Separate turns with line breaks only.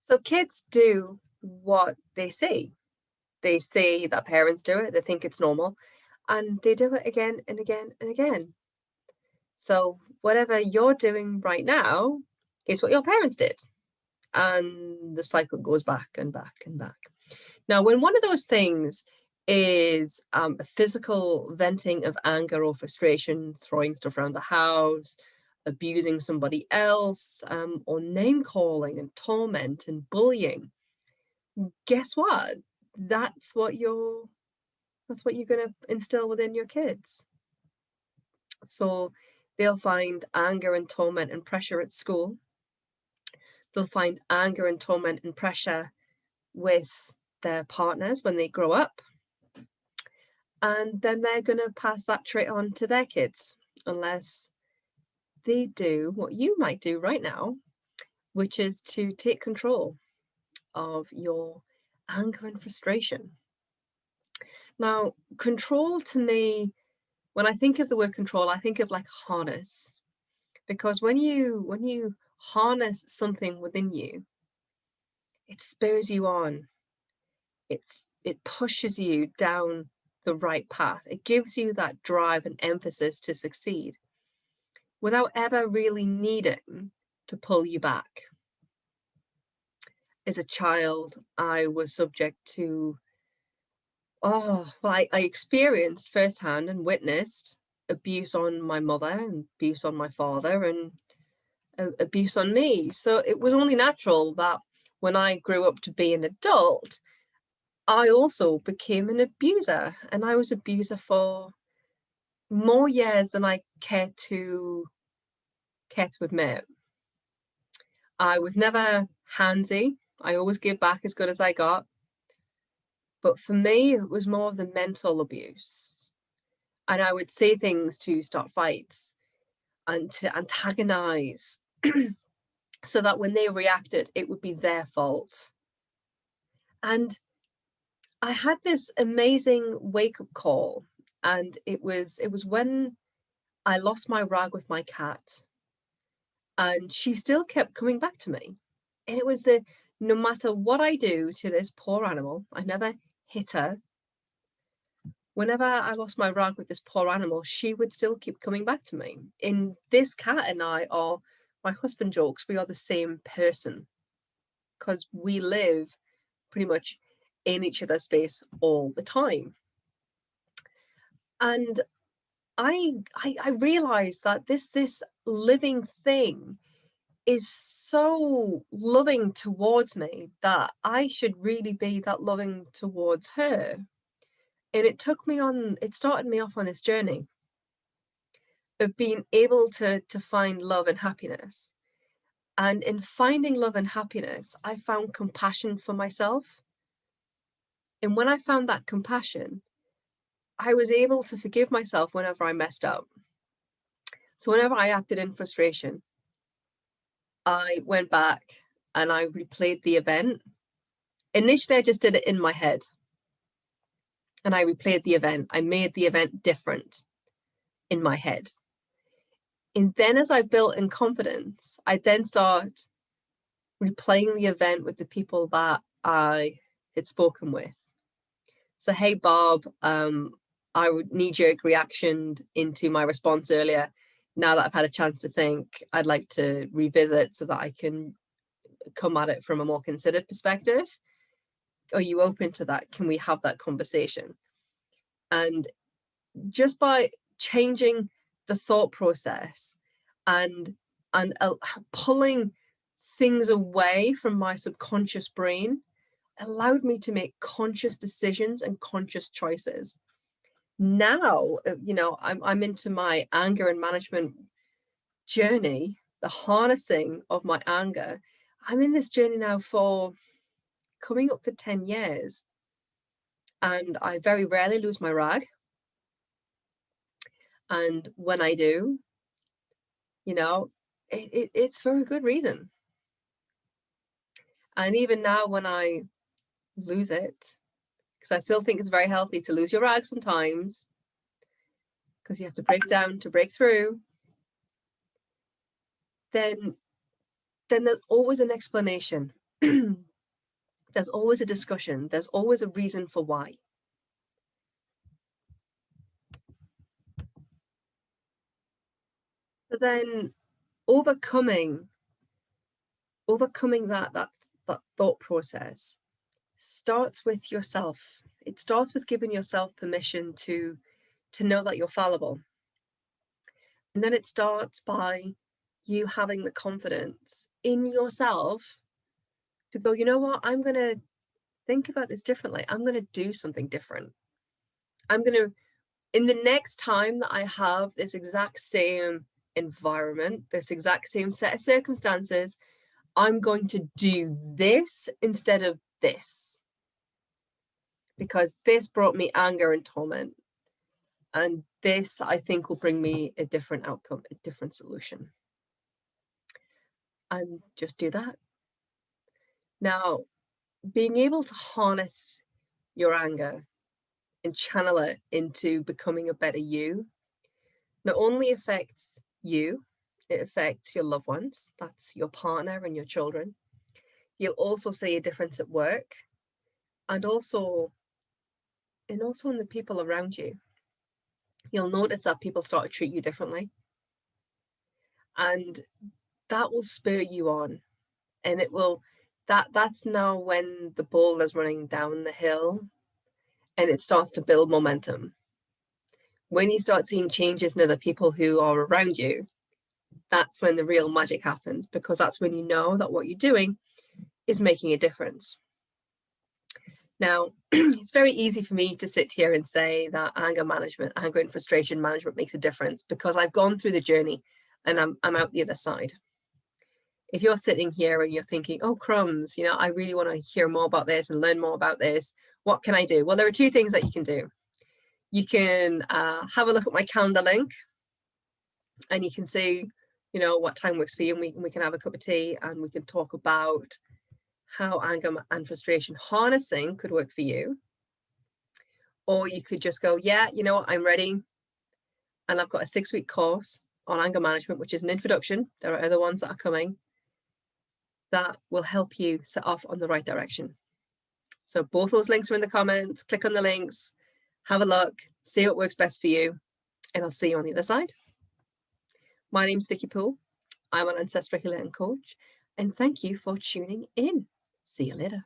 So kids do what they see. They see that parents do it, they think it's normal, and they do it again and again and again. So whatever you're doing right now is what your parents did. And the cycle goes back and back and back. Now, when one of those things is a physical venting of anger or frustration, throwing stuff around the house, abusing somebody else, or name calling and torment and bullying, guess what? That's what you're that's what you're going to instill within your kids. So they'll find anger and torment and pressure at school. They'll find anger and torment and pressure with their partners when they grow up. And then they're going to pass that trait on to their kids, unless they do what you might do right now, which is to take control of your anger and frustration. Now, control to me, when I think of the word control, I think of like harness, because when you harness something within you, it spurs you on. It pushes you down the right path. It gives you that drive and emphasis to succeed without ever really needing to pull you back. As a child, I was subject to, I experienced firsthand and witnessed abuse on my mother and abuse on my father and abuse on me. So it was only natural that when I grew up to be an adult, I also became an abuser, and I was abuser for more years than I care to admit. I was never handsy. I always gave back as good as I got. But for me, it was more of the mental abuse. And I would say things to start fights and to antagonize so that when they reacted, it would be their fault. And I had this amazing wake-up call, and it was when I lost my rag with my cat, and she still kept coming back to me. And it was no matter what I do to this poor animal, I never hit her. Whenever I lost my rag with this poor animal, she would still keep coming back to me. In this cat and I are, my husband jokes, we are the same person, because we live pretty much in each other's space all the time. And I realized that this living thing is so loving towards me that I should really be that loving towards her. And it started me off on this journey of being able to find love and happiness. And in finding love and happiness, I found compassion for myself. And when I found that compassion, I was able to forgive myself whenever I messed up. So whenever I acted in frustration, I went back and I replayed the event. Initially, I just did it in my head. And I replayed the event. I made the event different in my head. And then as I built in confidence, I then start replaying the event with the people that I had spoken with. So, hey, Bob, I would knee-jerk reaction into my response earlier. Now that I've had a chance to think, I'd like to revisit so that I can come at it from a more considered perspective. Are you open to that? Can we have that conversation? And just by changing the thought process and pulling things away from my subconscious brain allowed me to make conscious decisions and conscious choices. Now, I'm into my anger and management journey, the harnessing of my anger. I'm in this journey now for coming up for 10 years. And I very rarely lose my rag. And when I do, it's for a good reason. And even now when I lose it, because I still think it's very healthy to lose your rag sometimes, because you have to break down to break through, then there's always an explanation. there's always a discussion. There's always a reason for why. But then overcoming that thought process starts with yourself. It starts with giving yourself permission to know that you're fallible. And then it starts by you having the confidence in yourself to go, you know what, I'm going to think about this differently. I'm going to do something different. I'm going to, in the next time that I have this exact same environment, this exact same set of circumstances, I'm going to do this instead of this. Because this brought me anger and torment. And this, I think, will bring me a different outcome, a different solution. And just do that. Now, being able to harness your anger and channel it into becoming a better you not only affects you, it affects your loved ones. That's your partner and your children. You'll also see a difference at work and also in the people around you. You'll notice that people start to treat you differently. And that will spur you on. And it will, that's now when the ball is running down the hill and it starts to build momentum. When you start seeing changes in other people who are around you, that's when the real magic happens, because that's when you know that what you're doing is making a difference. Now, it's very easy for me to sit here and say that anger and frustration management makes a difference because I've gone through the journey and I'm out the other side. If you're sitting here and you're thinking, oh, crumbs, you know, I really want to hear more about this and learn more about this, what can I do? Well, there are two things that you can do. You can have a look at my calendar link and you can see, you know, what time works for you, and we can have a cup of tea and we can talk about how anger and frustration harnessing could work for you. Or you could just go, yeah, you know what, I'm ready. And I've got a 6-week course on anger management, which is an introduction. There are other ones that are coming that will help you set off on the right direction. So both those links are in the comments. Click on the links, have a look, see what works best for you, and I'll see you on the other side. My name's Vicky Poole. I'm an ancestral healer and coach, and thank you for tuning in. See you later.